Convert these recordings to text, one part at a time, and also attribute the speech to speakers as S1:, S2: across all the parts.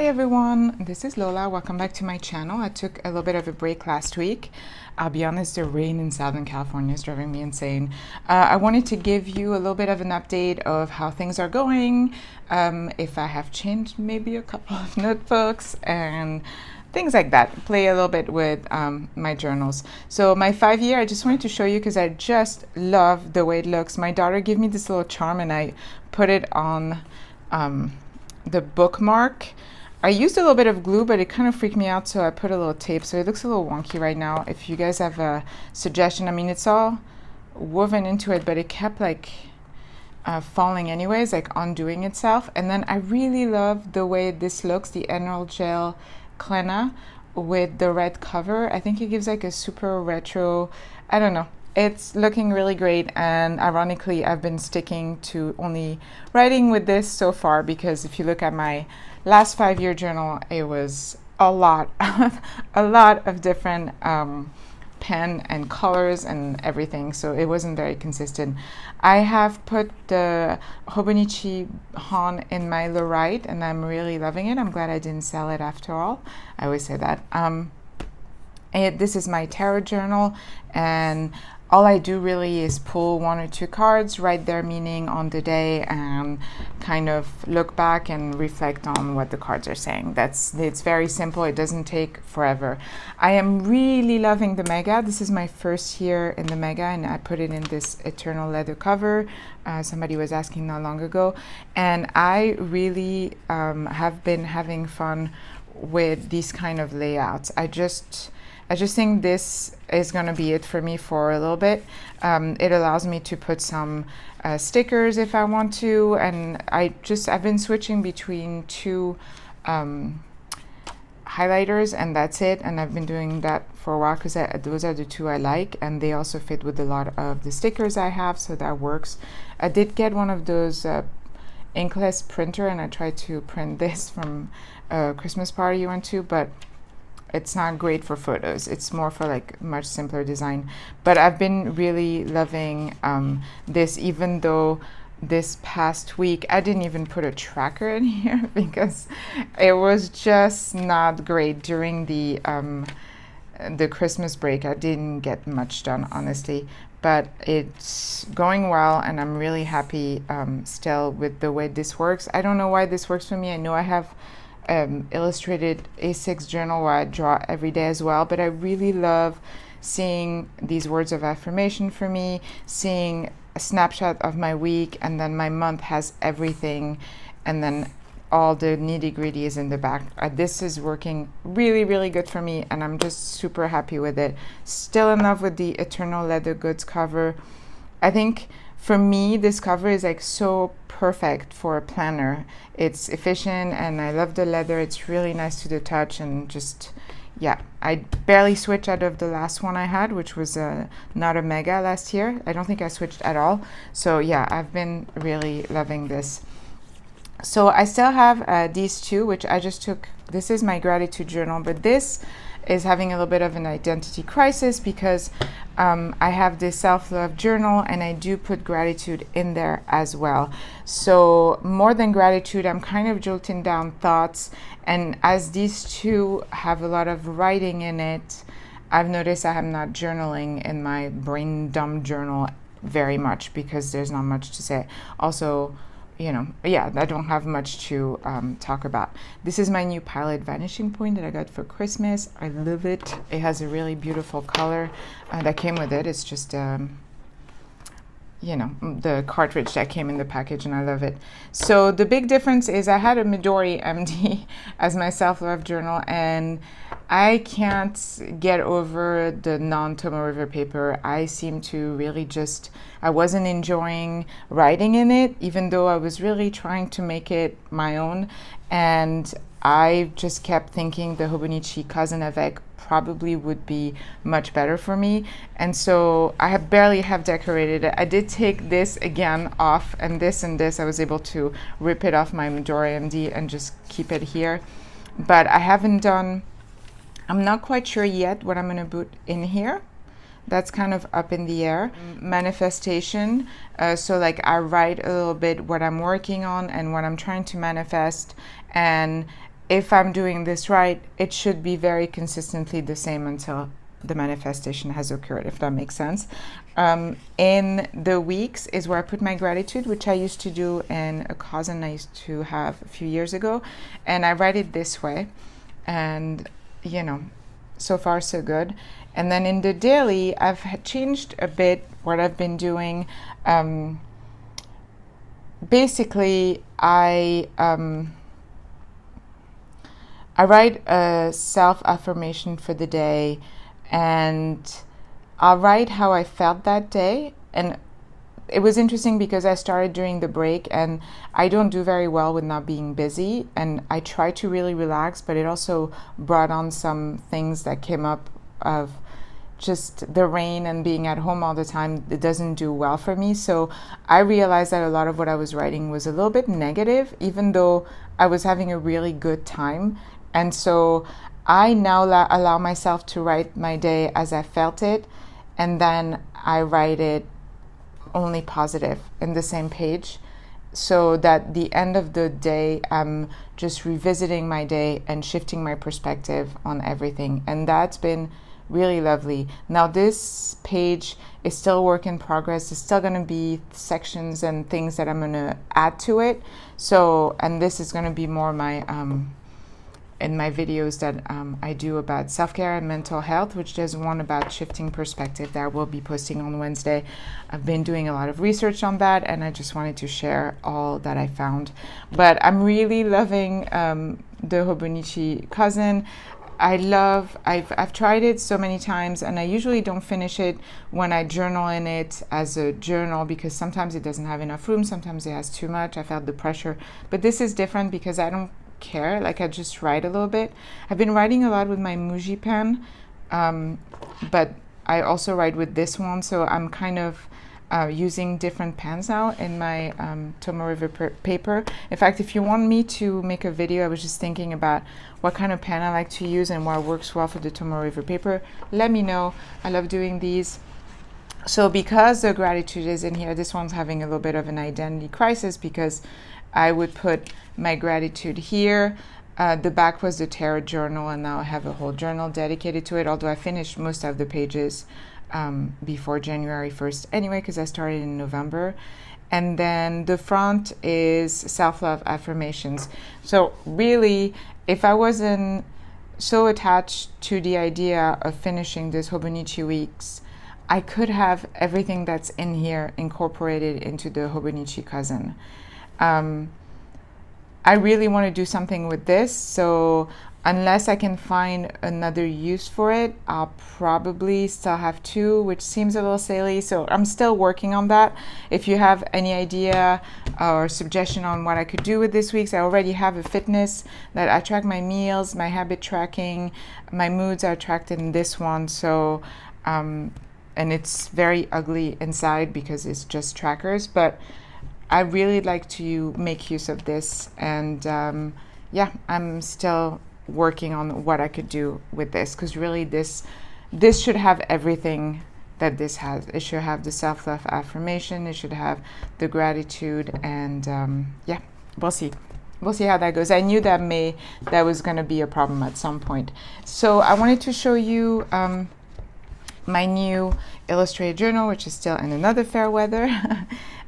S1: everyone, this is Lola. Welcome back to my channel. I took a little bit of a break last week. I'll be honest, the rain in Southern California is driving me insane. I wanted to give you a little bit of an update of how things are going, if I have changed maybe a couple of notebooks and things like that. Play a little bit with my journals. So my 5-year, I just wanted to show you because I just love the way it looks. My daughter gave me this little charm and I put it on the bookmark. I used a little bit of glue, but it kind of freaked me out, so I put a little tape. So it looks a little wonky right now. If you guys have a suggestion, I mean, it's all woven into it, but it kept like falling anyways, like undoing itself. And then I really love the way this looks, the Emerald Gel Clenna with the red cover. I think it gives like a super retro, I don't know. It's looking really great, and ironically, I've been sticking to only writing with this so far because if you look at my last 5-year journal, it was a lot of different pen and colors and everything, so it wasn't very consistent. I have put the Hobonichi Han in my Lorite, and I'm really loving it. I'm glad I didn't sell it after all. I always say that. This is my tarot journal, and all I do really is pull 1 or 2 cards, write their meaning on the day, and kind of look back and reflect on what the cards are saying. It's very simple. It doesn't take forever. I am really loving the Mega. This is my first year in the Mega, and I put it in this eternal leather cover. Somebody was asking not long ago, and I really have been having fun with these kind of layouts. I just think this is going to be it for me for a little bit. It allows me to put some stickers if I want to, and I've been switching between 2 highlighters, and that's it. And I've been doing that for a while because those are the 2 I like, and they also fit with a lot of the stickers I have, so that works. I did get one of those inkless printer, and I tried to print this from a Christmas party you went to, but it's not great for photos. It's more for like much simpler design. But I've been really loving this, even though this past week I didn't even put a tracker in here because it was just not great during the Christmas break. I didn't get much done, honestly, but it's going well, and I'm really happy still with the way this works. I don't know why this works for me. I know I have illustrated A6 journal where I draw every day as well, but I really love seeing these words of affirmation for me, seeing a snapshot of my week, and then my month has everything, and then all the nitty-gritty is in the back. This is working really, really good for me, and I'm just super happy with it. Still in love with the Eternal Leather Goods cover. I think for me, this cover is like so perfect for a planner. It's efficient, and I love the leather. It's really nice to the touch, and just, yeah, I barely switched out of the last one I had, which was not a Mega last year. I don't think I switched at all. So yeah, I've been really loving this. So I still have these 2, which I just took. This is my gratitude journal, but this is having a little bit of an identity crisis because I have this self-love journal, and I do put gratitude in there as well. So more than gratitude, I'm kind of jotting down thoughts, and as these 2 have a lot of writing in it, I've noticed I am not journaling in my brain dump journal very much because there's not much to say. Also, you know, yeah, I don't have much to talk about. This is my new Pilot Vanishing Point that I got for Christmas. I love it. It has a really beautiful color that came with it. It's just, you know, the cartridge that came in the package, and I love it. So the big difference is I had a Midori MD as my self-love journal, and I can't get over the non-Tomo River paper. I seem to really I wasn't enjoying writing in it, even though I was really trying to make it my own. And I just kept thinking the Hobonichi Cousin avec probably would be much better for me. And so I barely have decorated it. I did take this again off, and this I was able to rip it off my Midori MD and just keep it here. But I haven't done, I'm not quite sure yet what I'm going to put in here. That's kind of up in the air. Manifestation, so like I write a little bit what I'm working on and what I'm trying to manifest, and if I'm doing this right, it should be very consistently the same until the manifestation has occurred, if that makes sense. In the weeks is where I put my gratitude, which I used to do in a cousin I used to have a few years ago. And I write it this way. And, you know, so far so good. And then in the daily, I've changed a bit what I've been doing. Basically, I write a self-affirmation for the day, and I'll write how I felt that day. And it was interesting because I started during the break, and I don't do very well with not being busy, and I try to really relax, but it also brought on some things that came up of just the rain and being at home all the time. It doesn't do well for me. So I realized that a lot of what I was writing was a little bit negative, even though I was having a really good time. And so I now allow myself to write my day as I felt it, and then I write it only positive in the same page, so that the end of the day I'm just revisiting my day and shifting my perspective on everything. And that's been really lovely. Now this page is still a work in progress. There's still going to be sections and things that I'm going to add to it. So, and this is going to be more my in my videos that I do about self-care and mental health, which there's one about shifting perspective that I will be posting on Wednesday. I've been doing a lot of research on that, and I just wanted to share all that I found. But I'm really loving the Hobonichi Cousin. I've tried it so many times, and I usually don't finish it when I journal in it as a journal, because sometimes it doesn't have enough room, sometimes it has too much. I felt the pressure. But this is different because I don't care. Like, I just write a little bit. I've been writing a lot with my Muji pen, but I also write with this one, so I'm kind of using different pens now in my Tomo River paper. In fact, if you want me to make a video, I was just thinking about what kind of pen I like to use and what works well for the Tomo River paper. Let me know. I love doing these. So because the gratitude is in here, this one's having a little bit of an identity crisis, because I would put my gratitude here. The back was the tarot journal, and now I have a whole journal dedicated to it, although I finished most of the pages before January 1st anyway, because I started in November. And then the front is self-love affirmations. So really, if I wasn't so attached to the idea of finishing this Hobonichi weeks, I could have everything that's in here incorporated into the Hobonichi Cousin. I really want to do something with this, so unless I can find another use for it, I'll probably still have two, which seems a little silly, so I'm still working on that. If you have any idea or suggestion on what I could do with this week's, I already have a fitness that I track my meals, my habit tracking, my moods are tracked in this one, so and it's very ugly inside because it's just trackers, but I really like to make use of this, and yeah, I'm still working on what I could do with this, because really this should have everything that this has. It should have the self-love affirmation, it should have the gratitude, and yeah, we'll see how that goes. I knew that was going to be a problem at some point. So I wanted to show you my new illustrated journal, which is still in another fair weather.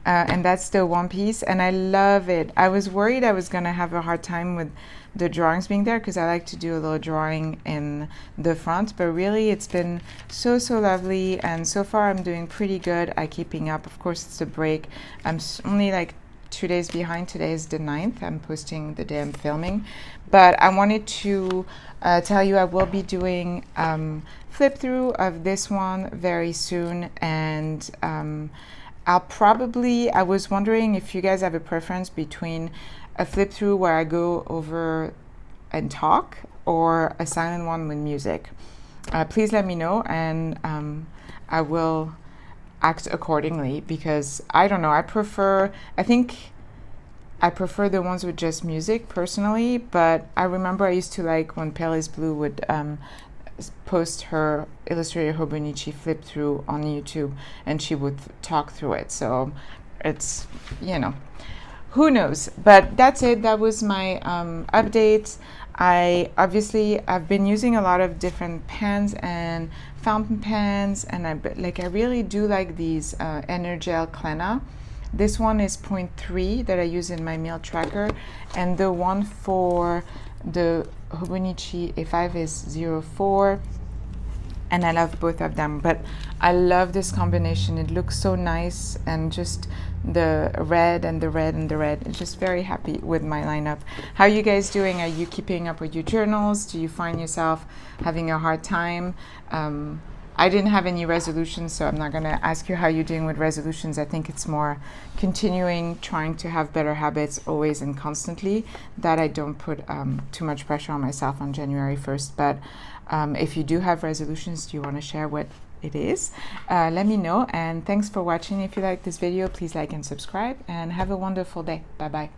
S1: And that's still one piece, and I love it. I was worried I was going to have a hard time with the drawings being there, because I like to do a little drawing in the front, but really it's been so lovely, and so far I'm doing pretty good at keeping up. Of course, it's a break. I'm only like 2 days behind. Today is the 9th. I'm posting the day I'm filming, but I wanted to tell you I will be doing flip through of this one very soon, and I was wondering if you guys have a preference between a flip through where I go over and talk, or a silent one with music. Please let me know, and I will act accordingly, because I don't know, I think I prefer the ones with just music personally, but I remember I used to like when Pale is Blue would post her illustrated Hobonichi flip through on YouTube, and she would talk through it. So it's, who knows. But that's it. That was my update. I've been using a lot of different pens and fountain pens, and I really do like these Energel Clena. This one is 0.3 that I use in my meal tracker, and the one for the Hobonichi A5 is 0.4, and I love both of them. But I love this combination. It looks so nice, and just the red and the red and the red. I'm just very happy with my lineup. How are you guys doing? Are you keeping up with your journals? Do you find yourself having a hard time? I didn't have any resolutions, so I'm not going to ask you how you're doing with resolutions. I think it's more continuing, trying to have better habits always and constantly, that I don't put too much pressure on myself on January 1st. But if you do have resolutions, do you want to share what it is? Let me know, and thanks for watching. If you like this video, please like and subscribe, and have a wonderful day. Bye bye.